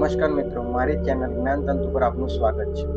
નમસ્કાર મિત્રો, મારી ચેનલ જ્ઞાન તંતુ પર આપનું સ્વાગત છે।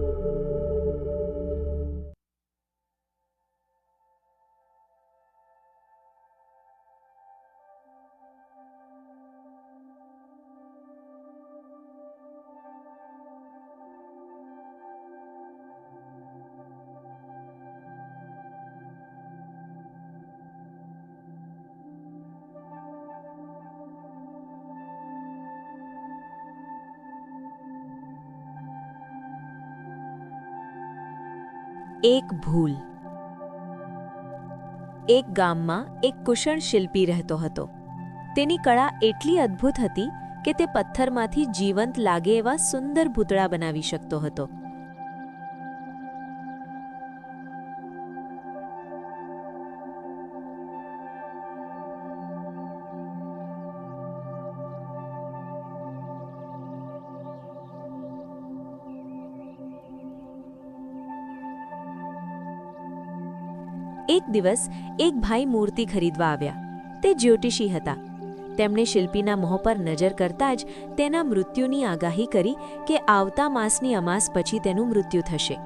એક ભૂલ। એક ગામમાં એક કુશળ શિલ્પી રહેતો હતો। તેની કળા એટલી અદ્ભુત હતી કે તે પથ્થરમાંથી જીવંત લાગે એવા સુંદર પૂતળા બનાવી શકતો હતો। એક દિવસ એક ભાઈ મૂર્તિ ખરીદવા આવ્યા। તે જ્યોતિષી હતા। તેમણે શિલ્પીના મોં પર નજર કરતાં જ તેના મૃત્યુની આગાહી કરી કે આવતા માસની અમાસ પછી તેનું મૃત્યુ થશે।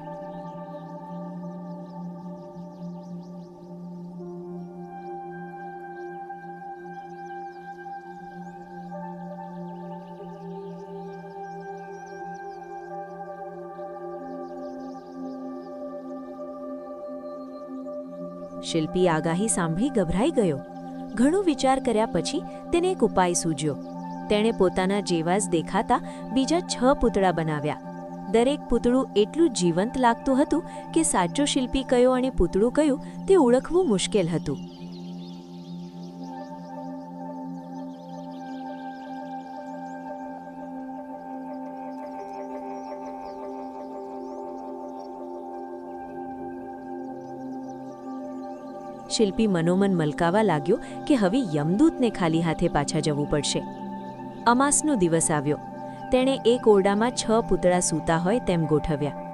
શિલ્પી આગાહી સાંભળી ગભરાઈ ગયો। ઘણો વિચાર કર્યા પછી તેને એક ઉપાય સૂઝ્યો। તેણે પોતાના જેવા જ દેખાતા બીજા 6 પૂતળા બનાવ્યા। દરેક પૂતળું એટલું જીવંત લાગતું હતું કે સાચો શિલ્પી કયો અને પૂતળું કયું તે ઓળખવું મુશ્કેલ હતું। શિલ્પી મનોમન મલકાવા લાગ્યો કે હવે યમદૂતને ખાલી હાથે પાછા જવું પડશે। અમાસનો દિવસ આવ્યો। તેણે એક ઓરડામાં 6 પૂતળા સૂતા હોય તેમ ગોઠવ્યા।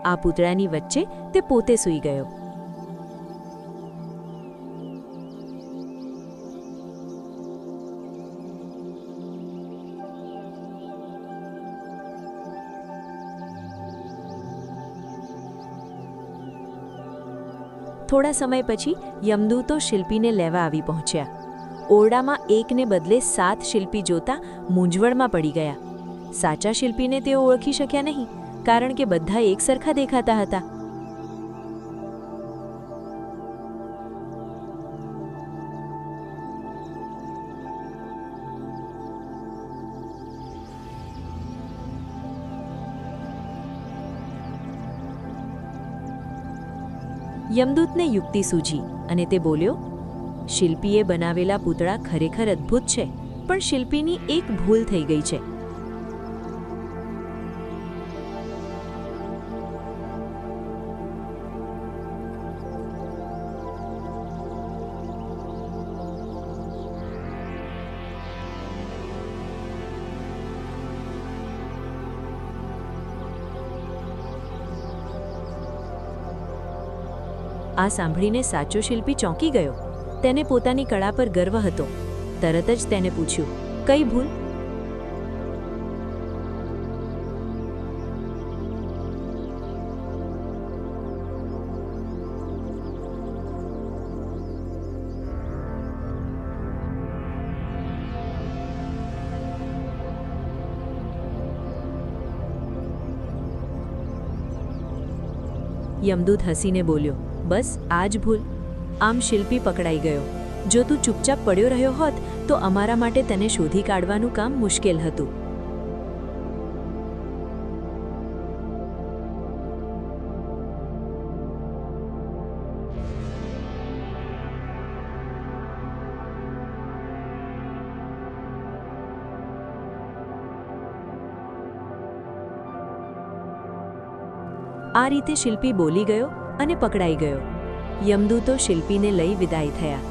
આ પૂતળાની વચ્ચે તે પોતે સૂઈ ગયો। થોડા સમય પછી યમદૂતો શિલ્પીને લેવા આવી પહોંચ્યા। ઓરડામાં એકને બદલે 7 શિલ્પી જોતા મૂંઝવણમાં પડી ગયા। સાચા શિલ્પીને તેઓ ઓળખી શક્યા નહીં, કારણ કે બધા એક સરખા દેખાતા હતા। યમદૂતને યુક્તિ સૂઝી અને તે બોલ્યો, શિલ્પીએ બનાવેલા પૂતળા ખરેખર અદ્ભુત છે, પણ શિલ્પીની એક ભૂલ થઈ ગઈ છે। આ સાંભળીને સાચો શિલ્પી ચોંકી ગયો। તેને પોતાની કળા પર ગર્વ હતો। તરત જ તેને પૂછ્યું, કઈ ભૂલ? યમદૂત હસીને બોલ્યો, બસ આ જ ભૂલ। આમ શિલ્પી પકડાઈ ગયો। જો તું ચૂપચાપ પડ્યો રહ્યો હોત તો અમારા માટે તેને શોધી કાઢવાનું કામ મુશ્કેલ હતું। આ રીતે શિલ્પી બોલી ગયો અને પકડાઈ ગયો। યમદૂતો શિલ્પીને લઈ વિદાય થયા।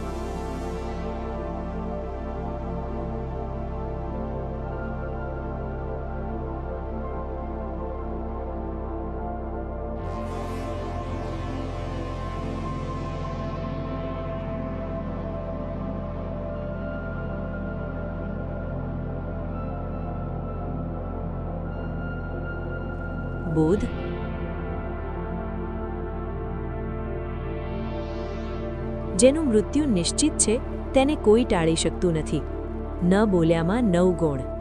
બોધ જેનું મૃત્યુ નિશ્ચિત છે તેને કોઈ ટાળી શકતું નથી. ન બોલ્યામાં 9 ગુણ.